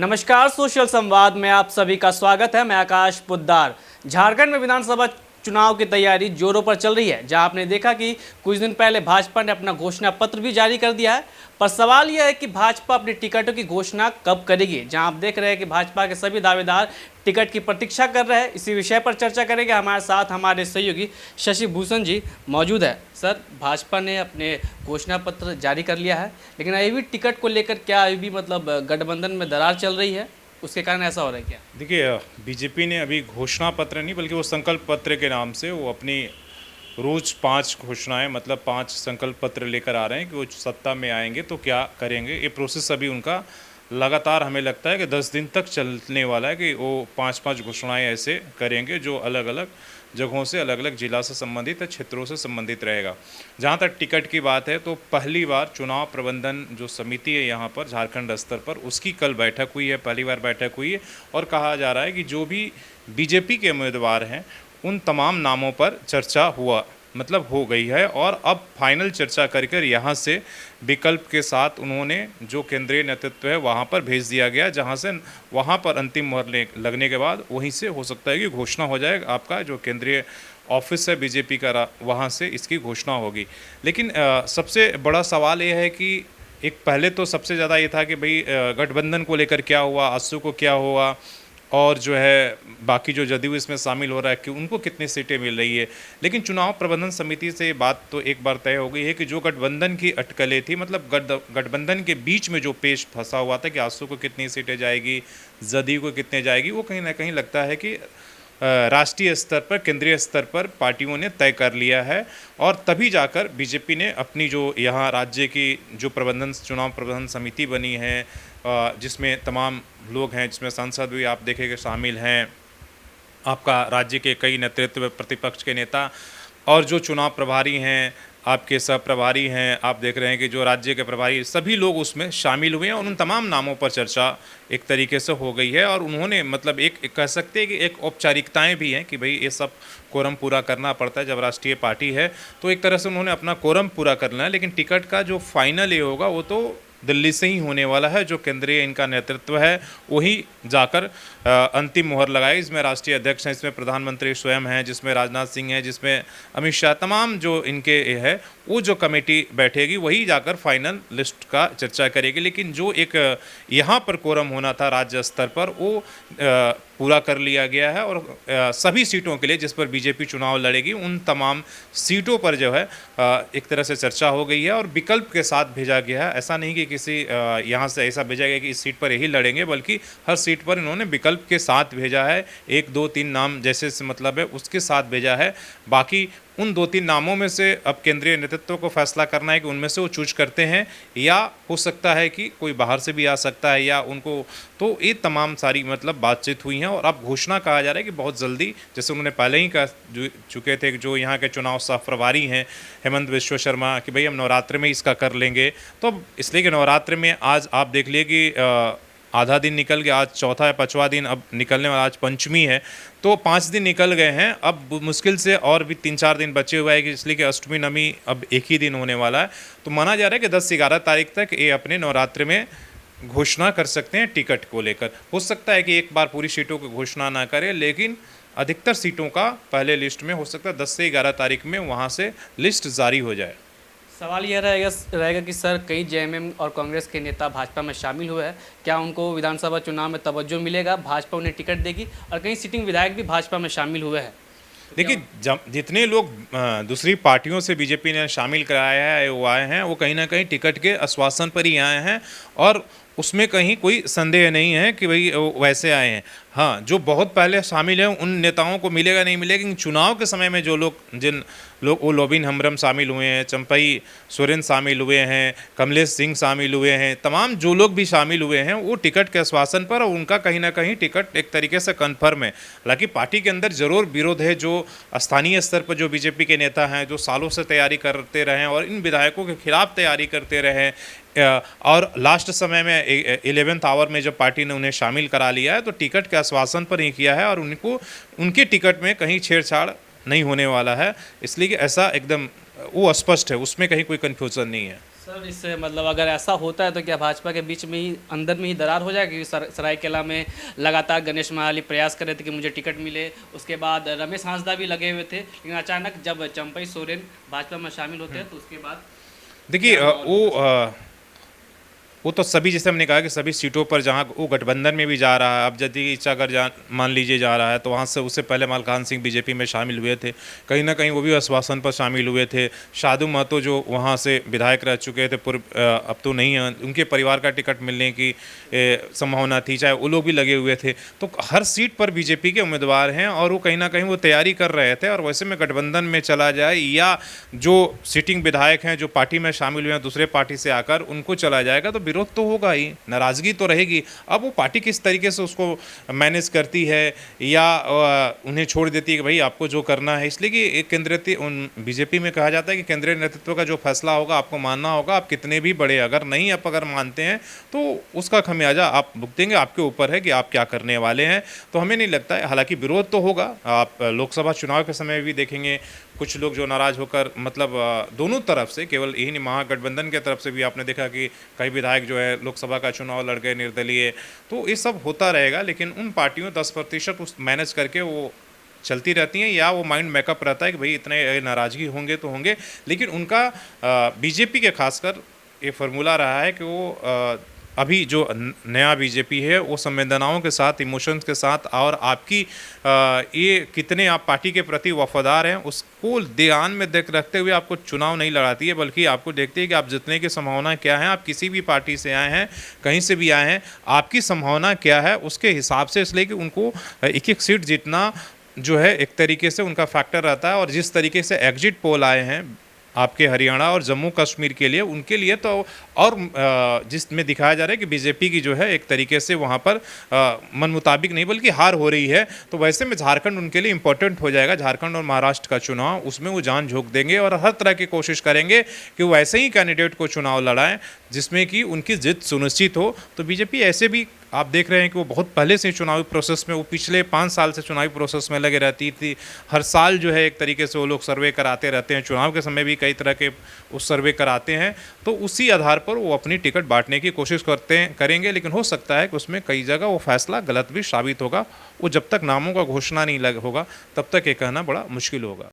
नमस्कार, सोशल संवाद में आप सभी का स्वागत है। मैं आकाश पुद्दार। झारखंड में विधानसभा चुनाव की तैयारी जोरों पर चल रही है, जहां आपने देखा कि कुछ दिन पहले भाजपा ने अपना घोषणा पत्र भी जारी कर दिया है। पर सवाल यह है कि भाजपा अपनी टिकटों की घोषणा कब करेगी। जहां आप देख रहे हैं कि भाजपा के सभी दावेदार टिकट की प्रतीक्षा कर रहे हैं। इसी विषय पर चर्चा करेंगे। हमारे साथ हमारे सहयोगी शशि भूषण जी मौजूद है। सर, भाजपा ने अपने घोषणा पत्र जारी कर लिया है, लेकिन अभी भी टिकट को लेकर क्या अभी भी गठबंधन में दरार चल रही है? उसके कारण ऐसा हो रहा है क्या? देखिए, बीजेपी ने अभी घोषणा पत्र नहीं बल्कि वो संकल्प पत्र के नाम से वो अपनी रोज 5 घोषणाएं मतलब 5 संकल्प पत्र लेकर आ रहे हैं कि वो सत्ता में आएंगे तो क्या करेंगे। ये प्रोसेस अभी उनका लगातार हमें लगता है कि 10 दिन तक चलने वाला है कि वो 5-5 घोषणाएं ऐसे करेंगे जो अलग अलग जगहों से अलग अलग जिला से संबंधित है, क्षेत्रों से संबंधित रहेगा। जहाँ तक टिकट की बात है तो पहली बार चुनाव प्रबंधन जो समिति है यहाँ पर झारखंड स्तर पर, उसकी कल बैठक हुई है, पहली बार बैठक हुई है और कहा जा रहा है कि जो भी बीजेपी के उम्मीदवार हैं उन तमाम नामों पर चर्चा हो गई है और अब फाइनल चर्चा कर यहाँ से विकल्प के साथ उन्होंने जो केंद्रीय नेतृत्व है वहाँ पर भेज दिया गया, जहाँ से वहाँ पर अंतिम मोहर लगने के बाद वहीं से हो सकता है कि घोषणा हो जाए। आपका जो केंद्रीय ऑफिस है बीजेपी का, वहाँ से इसकी घोषणा होगी। लेकिन सबसे बड़ा सवाल ये है कि एक पहले तो सबसे ज़्यादा ये था कि भाई गठबंधन को लेकर क्या हुआ, आजसू को क्या हुआ और जो है बाकी जो जदयू इसमें शामिल हो रहा है कि उनको कितनी सीटें मिल रही है। लेकिन चुनाव प्रबंधन समिति से ये बात तो एक बार तय हो गई है कि जो गठबंधन की अटकलें थी, मतलब गठबंधन के बीच में जो पेश फंसा हुआ था कि आजसू को कितनी सीटें जाएगी, जदयू को कितने जाएगी, वो कहीं ना कहीं लगता है कि राष्ट्रीय स्तर पर, केंद्रीय स्तर पर पार्टियों ने तय कर लिया है और तभी जाकर बीजेपी ने अपनी जो यहाँ राज्य की जो चुनाव प्रबंधन समिति बनी है, जिसमें तमाम लोग हैं, जिसमें सांसद भी आप देखेंगे शामिल हैं, आपका राज्य के कई नेतृत्व प्रतिपक्ष के नेता और जो चुनाव प्रभारी हैं, आपके सह प्रभारी हैं, आप देख रहे हैं कि जो राज्य के प्रभारी, सभी लोग उसमें शामिल हुए हैं और उन तमाम नामों पर चर्चा एक तरीके से हो गई है। और उन्होंने एक कह सकते हैं कि एक औपचारिकताएं भी हैं कि भाई ये सब कोरम पूरा करना पड़ता है। जब राष्ट्रीय पार्टी है तो एक तरह से उन्होंने अपना कोरम पूरा करना है। लेकिन टिकट का जो फाइनल ये होगा वो तो दिल्ली से ही होने वाला है। जो केंद्रीय इनका नेतृत्व है वही जाकर अंतिम मोहर लगाएगी। इसमें राष्ट्रीय अध्यक्ष हैं, इसमें प्रधानमंत्री स्वयं हैं, जिसमें राजनाथ सिंह हैं, जिसमें अमित शाह, तमाम जो इनके है वो जो कमेटी बैठेगी वही जाकर फाइनल लिस्ट का चर्चा करेगी। लेकिन जो एक यहाँ पर कोरम होना था राज्य स्तर पर वो पूरा कर लिया गया है और सभी सीटों के लिए जिस पर बीजेपी चुनाव लड़ेगी उन तमाम सीटों पर जो है एक तरह से चर्चा हो गई है और विकल्प के साथ भेजा गया है। ऐसा नहीं कि किसी यहाँ से ऐसा भेजा गया कि इस सीट पर यही लड़ेंगे, बल्कि हर सीट पर इन्होंने विकल्प के साथ भेजा है। 1, 2, 3 नाम जैसे से मतलब है उसके साथ भेजा है। बाकी उन 2-3 नामों में से अब केंद्रीय नेतृत्व को फैसला करना है कि उनमें से वो चूज करते हैं या हो सकता है कि कोई बाहर से भी आ सकता है या उनको, तो ये तमाम सारी बातचीत हुई हैं और अब घोषणा कहा जा रहा है कि बहुत जल्दी, जैसे उन्होंने पहले ही कह चुके थे जो यहाँ के चुनाव सह प्रभारी हैं हेमंत विश्व शर्मा कि भाई हम नवरात्र में इसका कर लेंगे। तो इसलिए कि नवरात्र में आज आप देख लिए कि आधा दिन निकल गया, आज चौथा या 5वां दिन अब निकलने वाला, आज पंचमी है, तो 5 दिन निकल गए हैं। अब मुश्किल से और भी 3-4 दिन बचे हुए हैं, इसलिए कि अष्टमी नवमी अब एक ही दिन होने वाला है। तो माना जा रहा है कि 10 से 11 तारीख तक ये अपने नवरात्र में घोषणा कर सकते हैं टिकट को लेकर। हो सकता है कि एक बार पूरी सीटों की घोषणा ना करें, लेकिन अधिकतर सीटों का पहले लिस्ट में हो सकता है 10 से 11 तारीख में वहाँ से लिस्ट जारी हो जाए। सवाल यह रहेगा कि सर, कई जेएमएम और कांग्रेस के नेता भाजपा में शामिल हुए हैं। क्या उनको विधानसभा चुनाव में तवज्जो मिलेगा? भाजपा उन्हें टिकट देगी और कई सिटिंग विधायक भी भाजपा में शामिल हुए हैं। देखिए, जितने लोग दूसरी पार्टियों से बीजेपी ने शामिल कराया है वो आए हैं, वो कहीं ना कहीं टिकट के आश्वासन पर ही आए हैं और उसमें कहीं कोई संदेह नहीं है कि भाई वैसे आए हैं। हाँ, जो बहुत पहले शामिल हैं उन नेताओं को मिलेगा नहीं मिलेगा, लेकिन चुनाव के समय में जो लोग, जिन लोग, वो लोबिन हमरम शामिल हुए हैं, चंपई सोरेन शामिल हुए हैं, कमलेश सिंह शामिल हुए हैं, तमाम जो लोग भी शामिल हुए हैं वो टिकट के आश्वासन पर, और उनका कहीं ना कहीं टिकट एक तरीके से कन्फर्म है। हालांकि पार्टी के अंदर जरूर विरोध है। जो स्थानीय स्तर पर जो बीजेपी के नेता हैं जो सालों से तैयारी करते रहे और इन विधायकों के खिलाफ तैयारी करते रहे और लास्ट समय में 11th आवर में जब पार्टी ने उन्हें शामिल करा लिया है तो टिकट के आश्वासन पर ही किया है और उनके टिकट में कहीं छेड़छाड़ नहीं होने वाला है। इसलिए कि ऐसा एकदम वो स्पष्ट है, उसमें कहीं कोई कन्फ्यूज़न नहीं है। सर इससे मतलब अगर ऐसा होता है तो क्या भाजपा के बीच में ही अंदर में ही दरार हो जाएगी? क्योंकि सरायकेला में लगातार गणेश महाली प्रयास कर रहे थे कि मुझे टिकट मिले, उसके बाद रमेश हांसदा भी लगे हुए थे, लेकिन अचानक जब चंपई सोरेन भाजपा में शामिल होते हैं तो उसके बाद देखिए वो तो सभी, जैसे हमने कहा कि सभी सीटों पर जहां वो गठबंधन में भी जा रहा है, अब यदि इच्छा अगर मान लीजिए जा रहा है तो वहां से उससे पहले मलकान सिंह बीजेपी में शामिल हुए थे, कहीं ना कहीं वो भी आश्वासन पर शामिल हुए थे। साधु महतो जो वहां से विधायक रह चुके थे पूर्व, अब तो नहीं है, उनके परिवार का टिकट मिलने की संभावना थी, चाहे वो लोग भी लगे हुए थे। तो हर सीट पर बीजेपी के उम्मीदवार हैं और वो कहीं ना कहीं वो तैयारी कर रहे थे। और वैसे में गठबंधन में चला जाए या जो सिटिंग विधायक हैं जो पार्टी में शामिल हुए हैं दूसरे पार्टी से आकर, उनको चला जाएगा तो विरोध तो होगा ही, नाराजगी तो रहेगी। अब वो पार्टी किस तरीके से उसको मैनेज करती है या उन्हें छोड़ देती है कि भाई आपको जो करना है, इसलिए कि एक केंद्रीय बीजेपी में कहा जाता है कि केंद्रीय नेतृत्व का जो फैसला होगा आपको मानना होगा, आप कितने भी बड़े अगर नहीं आप अगर मानते हैं तो उसका खमियाजा आप भुगतेंगे, आपके ऊपर है कि आप क्या करने वाले हैं। तो हमें नहीं लगता है, हालांकि विरोध तो होगा। आप लोकसभा चुनाव के समय भी देखेंगे कुछ लोग जो नाराज होकर, मतलब दोनों तरफ से, केवल यही नहीं महागठबंधन के तरफ से भी आपने देखा कि कई विधायक जो है लोकसभा का चुनाव लड़ गए निर्दलीय। तो ये सब होता रहेगा, लेकिन उन पार्टियों 10% उस मैनेज करके वो चलती रहती हैं, या वो माइंड मेकअप रहता है कि भाई इतने नाराजगी होंगे तो होंगे। लेकिन उनका बीजेपी के खासकर ये फार्मूला रहा है कि वो अभी जो नया बीजेपी है वो संवेदनाओं के साथ, इमोशंस के साथ, और आपकी ये कितने आप पार्टी के प्रति वफादार हैं उसको ध्यान में रखते हुए आपको चुनाव नहीं लड़ाती है, बल्कि आपको देखती है कि आप जितने की संभावना क्या है, आप किसी भी पार्टी से आए हैं, कहीं से भी आए हैं, आपकी संभावना क्या है उसके हिसाब से, इसलिए कि उनको एक एक सीट जीतना जो है एक तरीके से उनका फैक्टर रहता है। और जिस तरीके से एग्जिट पोल आए हैं आपके हरियाणा और जम्मू कश्मीर के लिए, उनके लिए तो और जिसमें दिखाया जा रहा है कि बीजेपी की जो है एक तरीके से वहाँ पर मन मुताबिक नहीं बल्कि हार हो रही है। तो वैसे में झारखंड उनके लिए इम्पोर्टेंट हो जाएगा, झारखंड और महाराष्ट्र का चुनाव, उसमें वो जान झोंक देंगे और हर तरह की कोशिश करेंगे कि वो ऐसे ही कैंडिडेट को चुनाव लड़ाएं जिसमें कि उनकी जीत सुनिश्चित हो। तो बीजेपी ऐसे भी आप देख रहे हैं कि वो बहुत पहले से चुनावी प्रोसेस में, वो पिछले 5 साल से चुनावी प्रोसेस में लगे रहती थी। हर साल जो है एक तरीके से वो लोग सर्वे कराते रहते हैं, चुनाव के समय भी कई तरह के उस सर्वे कराते हैं। तो उसी आधार पर वो अपनी टिकट बांटने की कोशिश करेंगे। लेकिन हो सकता है कि उसमें कई जगह वो फैसला गलत भी साबित होगा। वो जब तक नामों का घोषणा नहीं होगा तब तक ये कहना बड़ा मुश्किल होगा।